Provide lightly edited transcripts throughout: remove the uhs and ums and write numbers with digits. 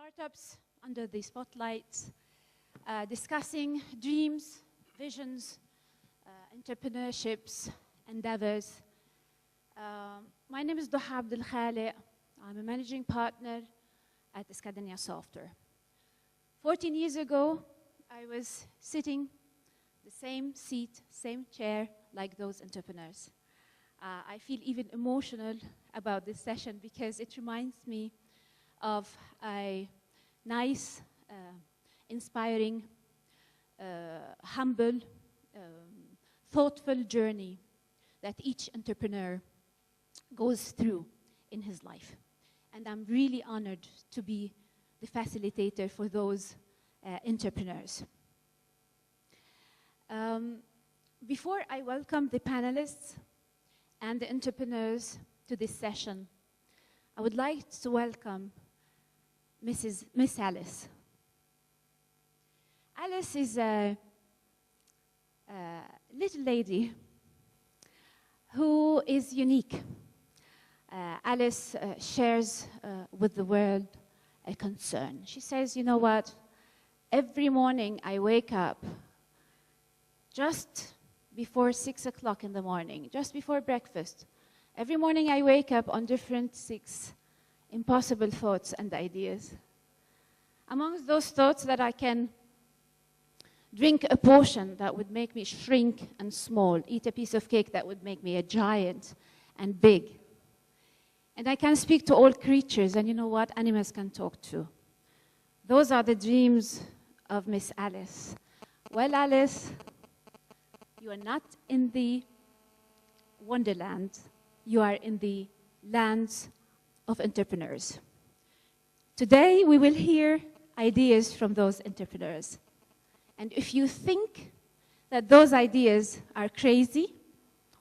startups under the spotlights, discussing dreams, visions, entrepreneurships, endeavors. My name is Doha Abdelkhaleq. I'm a managing partner at ESKADENIA Software. 14 years ago, I was sitting the same seat, same chair, like those entrepreneurs. I feel even emotional about this session because it reminds me of a nice, inspiring, humble, thoughtful journey that each entrepreneur goes through in his life. And I'm really honored to be the facilitator for those entrepreneurs. Before I welcome the panelists and the entrepreneurs to this session, I would like to welcome Miss Alice. Alice is a little lady who is unique. Alice shares with the world a concern. She says, you know what, every morning I wake up just before 6 o'clock in the morning, just before breakfast. Every morning I wake up on different 6 impossible thoughts and ideas. Amongst those thoughts that I can drink a potion that would make me shrink and small, eat a piece of cake that would make me a giant and big. And I can speak to all creatures, and you know what? Animals can talk too. Those are the dreams of Miss Alice. Well, Alice, you are not in the wonderland. You are in the lands of entrepreneurs. Today, we will hear ideas from those entrepreneurs. And if you think that those ideas are crazy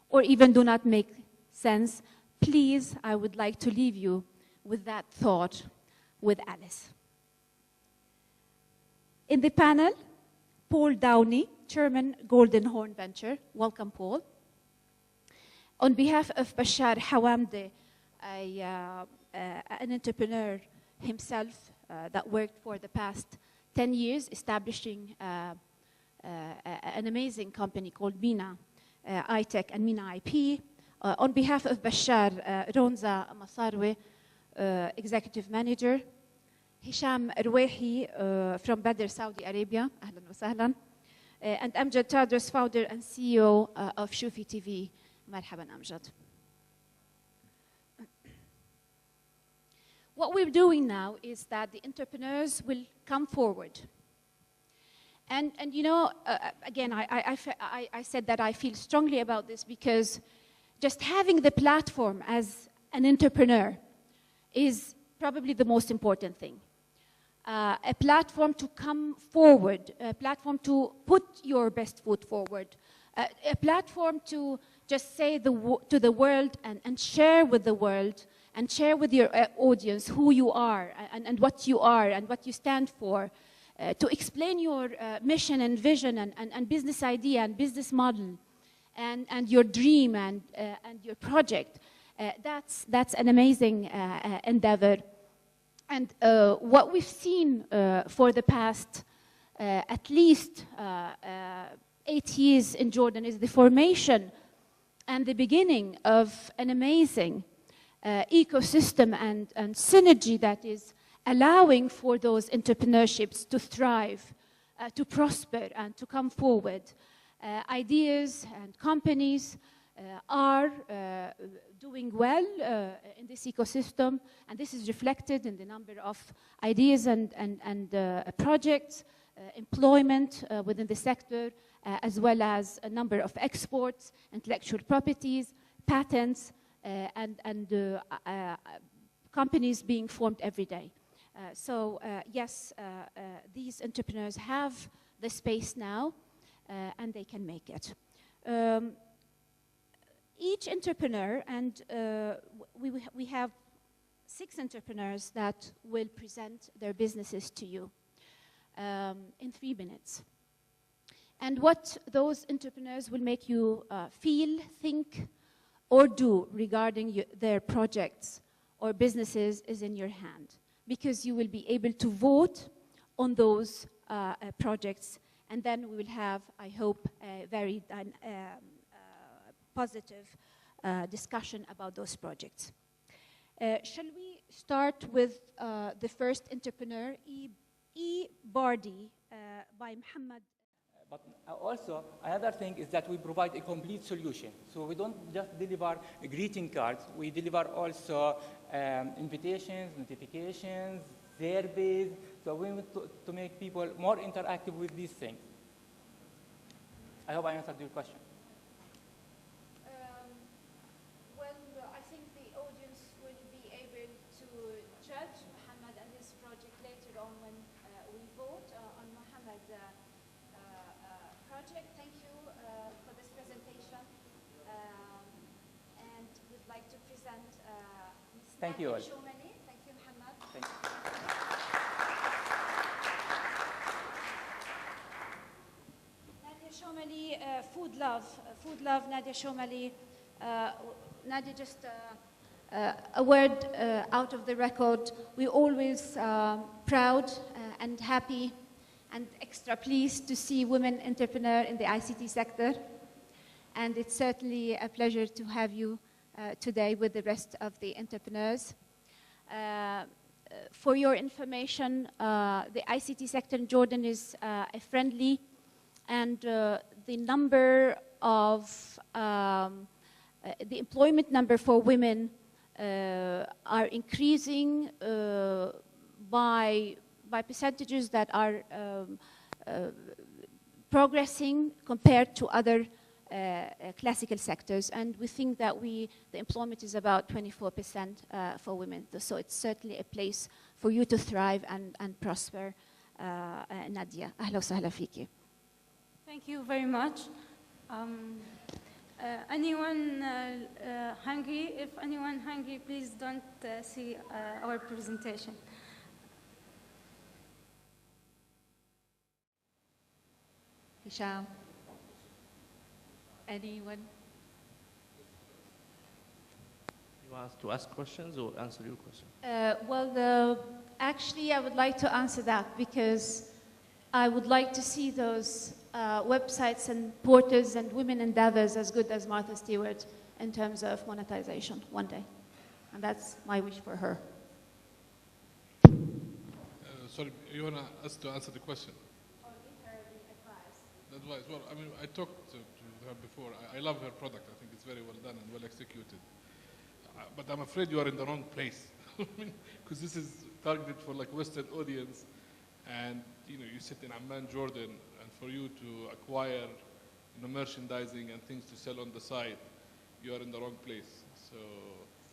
or even do not make sense, please, I would like to leave you with that thought with Alice. In the panel, Paul Doany, Chairman, Golden Horn Venture. Welcome, Paul. On behalf of Bashar Hawamde, an entrepreneur himself that worked for the past 10 years establishing an amazing company called MenaIP and MenaIP. On behalf of Bashar, Ronza Masarweh, Executive Manager. Hesham Rowaihy from Badir, Saudi Arabia. Ahlan wa sahlan. And Amjad, Tadros, founder and CEO of ShooFeeTV. Marhaban, Amjad. What we're doing now is that the entrepreneurs will come forward. And you know, again, I said that I feel strongly about this because just having the platform as an entrepreneur is probably the most important thing. A platform to come forward, a platform to put your best foot forward, a platform to just say to the world and share with the world and share with your audience who you are and what you are and what you stand for, to explain your mission and vision and business idea and business model and your dream and your project. That's an amazing endeavor. And what we've seen for the past at least 8 years in Jordan is the formation and the beginning of an amazing ecosystem and synergy that is allowing for those entrepreneurships to thrive, to prosper, and to come forward. Ideas and companies are doing well in this ecosystem, and this is reflected in the number of ideas and projects, employment within the sector, as well as a number of exports, intellectual properties, patents, and companies being formed every day. Yes, these entrepreneurs have the space now, and they can make it. Each entrepreneur, and we have 6 entrepreneurs that will present their businesses to you in 3 minutes. And what those entrepreneurs will make you feel, think, or do regarding their projects or businesses is in your hand. because you will be able to vote on those projects, and then we will have, I hope, a very positive discussion about those projects. Shall we start with the first entrepreneur, Bardi, by Muhammad? But also, another thing is that we provide a complete solution. So we don't just deliver greeting cards. We deliver also invitations, notifications, surveys. So we want to make people more interactive with these things. I hope I answered your question. I think the audience will be able to judge Muhammad and his project later on when we vote on Muhammad's project. Thank you for this presentation. And we'd like to present Ms. Thank you all. Shomali. Thank you, Muhammad. Thank you. Nadia Shomali, Food Love, Nadia Shomali. Nadia, just a word out of the record. We're always proud and happy and extra pleased to see women entrepreneur in the ICT sector. And it's certainly a pleasure to have you today with the rest of the entrepreneurs. For your information, the ICT sector in Jordan is a friendly, and the number of the employment number for women are increasing by percentages that are progressing compared to other classical sectors, and we think that the employment is about 24% for women. So it's certainly a place for you to thrive and prosper. Nadia, أهلا وسهلا فيكي. Thank you very much. Anyone hungry? If anyone hungry, please don't see our presentation. Hesham. Anyone? You want us to ask questions or answer your question? Actually, I would like to answer that because I would like to see those websites and portals and women endeavors as good as Martha Stewart in terms of monetization one day. And that's my wish for her. Sorry, you want us to answer the question? Or give her the advice. Advice. Well, I mean, I talked to her before. I love her product. I think it's very well done and well executed. But I'm afraid you are in the wrong place. Because this is targeted for like Western audience. And you sit in Amman, Jordan, and for you to acquire merchandising and things to sell on the site, you are in the wrong place. So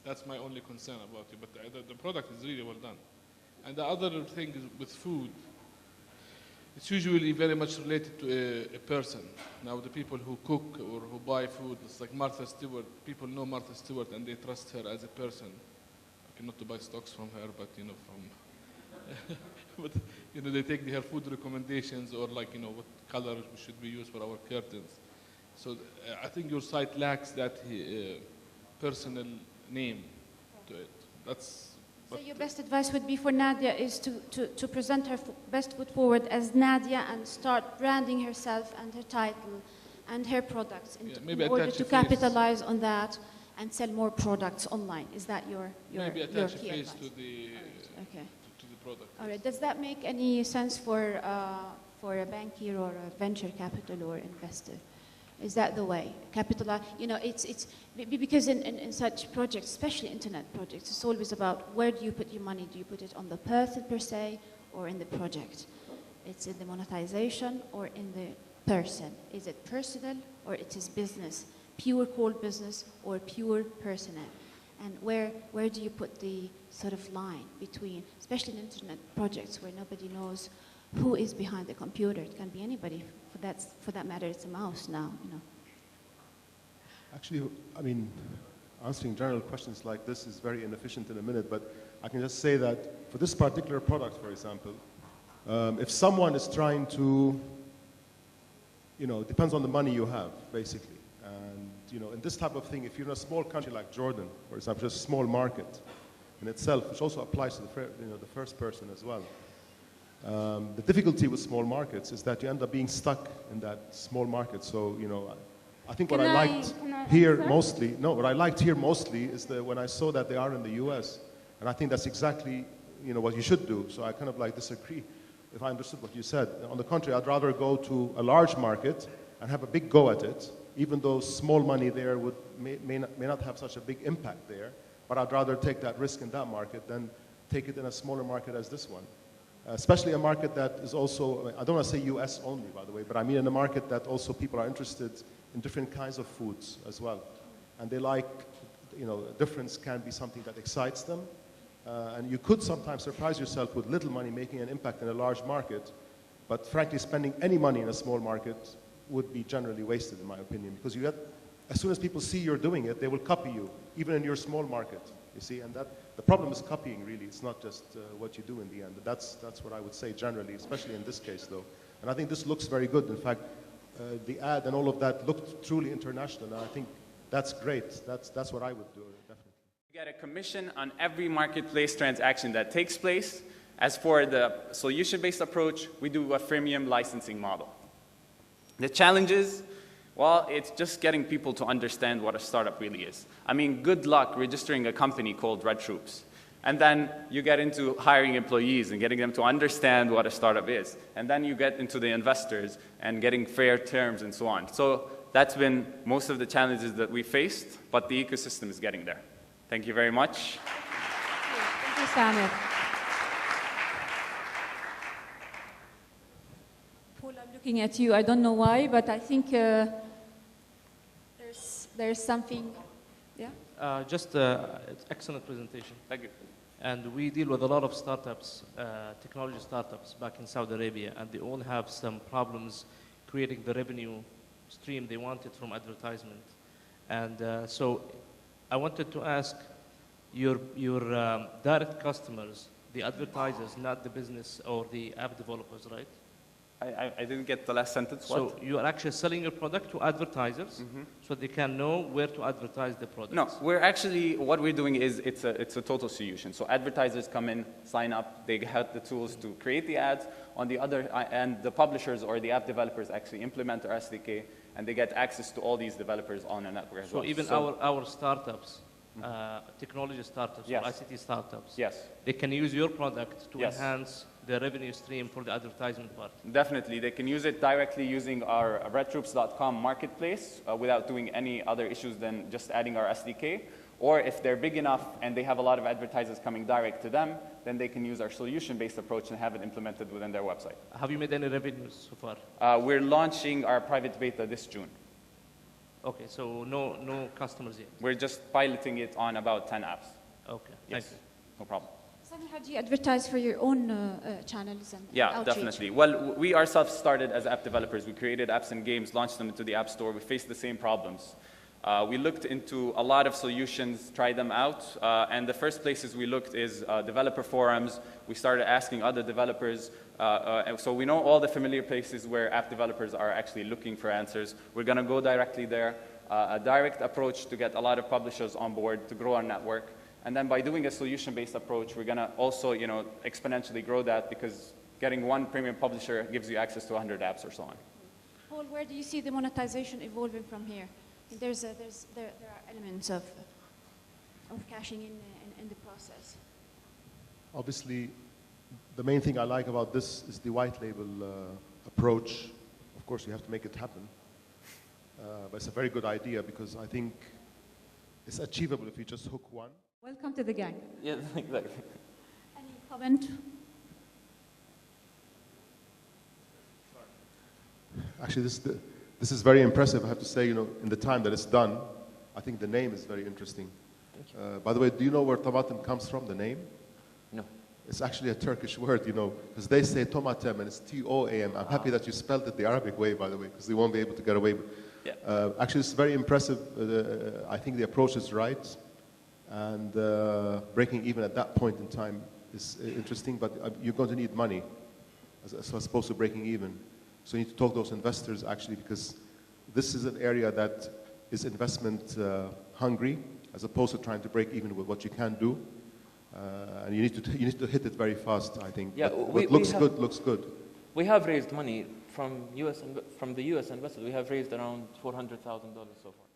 that's my only concern about you. But the product is really well done. And the other thing is with food, it's usually very much related to a person. Now the people who cook or who buy food, it's like Martha Stewart. People know Martha Stewart and they trust her as a person. Okay, not to buy stocks from her, but from... but they take her food recommendations or like what color should we use for our curtains. So I think your site lacks that personal name to it. So your best advice would be for Nadia is to present her best foot forward as Nadia and start branding herself and her title and her products in order to capitalize on that and sell more products online. Is that your maybe attach a face to the product. All right. Does that make any sense for a banker or a venture capital or investor? Is that the way? Capitalize, it's because in such projects, especially internet projects, it's always about where do you put your money? Do you put it on the person per se or in the project? It's in the monetization or in the person. Is it personal or it is business? Pure cold business or pure personal? And where do you put the sort of line between, especially in internet projects where nobody knows who is behind the computer? It can be anybody. For that matter, it's a mouse now. Actually, I mean, answering general questions like this is very inefficient in a minute, but I can just say that for this particular product, for example, if someone is trying to, it depends on the money you have, basically. And, in this type of thing, if you're in a small country like Jordan, for example, just a small market, in itself, which also applies to the first person as well. The difficulty with small markets is that you end up being stuck in that small market. So, I think what I liked here mostly is that when I saw that they are in the US, and I think that's exactly, what you should do. So I kind of disagree if I understood what you said. On the contrary, I'd rather go to a large market and have a big go at it, even though small money there may not have such a big impact there, but I'd rather take that risk in that market than take it in a smaller market as this one. Especially a market that is also, I don't want to say US only, by the way, but I mean in a market that also people are interested in different kinds of foods as well. And they like, difference can be something that excites them. And you could sometimes surprise yourself with little money making an impact in a large market, but frankly, spending any money in a small market would be generally wasted, in my opinion, because as soon as people see you're doing it, they will copy you, even in your small market, you see, and the problem is copying, really. It's not just what you do in the end. That's what I would say generally, especially in this case, though. And I think this looks very good. In fact, the ad and all of that looked truly international, and I think that's great. That's what I would do, definitely. We get a commission on every marketplace transaction that takes place. As for the solution-based approach, we do a freemium licensing model. The challenges, well, it's just getting people to understand what a startup really is. I mean, good luck registering a company called Red Troops. And then you get into hiring employees and getting them to understand what a startup is. And then you get into the investors and getting fair terms and so on. So that's been most of the challenges that we faced, but the ecosystem is getting there. Thank you very much. Thank you, Samir. Paul, I'm looking at you. I don't know why, but I think there's something. Yeah? It's excellent presentation. Thank you. And we deal with a lot of startups, technology startups back in Saudi Arabia, and they all have some problems creating the revenue stream they wanted from advertisement. And so I wanted to ask your direct customers, the advertisers, not the business or the app developers, right? I didn't get the last sentence. So you are actually selling your product to advertisers so they can know where to advertise the product? No, what we're doing is it's a total solution. So advertisers come in, sign up, they have the tools to create the ads. On the other end, the publishers or the app developers actually implement our SDK, and they get access to all these developers on a network as well. So even our startups, technology startups, yes, or ICT startups, yes, they can use your product to yes, enhance the revenue stream for the advertisement part? Definitely. They can use it directly using our redtroops.com marketplace without doing any other issues than just adding our SDK. Or if they're big enough and they have a lot of advertisers coming direct to them, then they can use our solution-based approach and have it implemented within their website. Have you made any revenues so far? We're launching our private beta this June. Okay, so no customers yet? We're just piloting it on about 10 apps. Okay, yes, thank you. No problem. How do you advertise for your own channels and outreach? Definitely. Well, we ourselves started as app developers. We created apps and games, launched them into the App Store. We faced the same problems. We looked into a lot of solutions, tried them out, and the first places we looked is developer forums. We started asking other developers. So we know all the familiar places where app developers are actually looking for answers. We're going to go directly there, a direct approach to get a lot of publishers on board to grow our network. And then by doing a solution-based approach, we're going to also, exponentially grow that, because getting one premium publisher gives you access to 100 apps or so on. Paul, where do you see the monetization evolving from here? There are elements of cashing in the process. Obviously, the main thing I like about this is the white label approach. Of course, you have to make it happen. But it's a very good idea, because I think it's achievable if you just hook one. Welcome to the gang. Yeah, exactly. Any comment? Actually, this is very impressive, I have to say, in the time that it's done. I think the name is very interesting. Thank you. By the way, do you know where tomatem comes from, the name? No. It's actually a Turkish word, because they say tomatem and it's T-O-A-M. I'm happy that you spelled it the Arabic way, by the way, because they won't be able to get away with it. Yeah. Actually, it's very impressive. I think the approach is right. And breaking even at that point in time is interesting, but you're going to need money as opposed to breaking even. So you need to talk to those investors, actually, because this is an area that is investment hungry, as opposed to trying to break even with what you can do. And you need to hit it very fast, I think. Yeah, but we looks have, good, looks good. We have raised money from the U.S. investors. We have raised around $400,000 so far.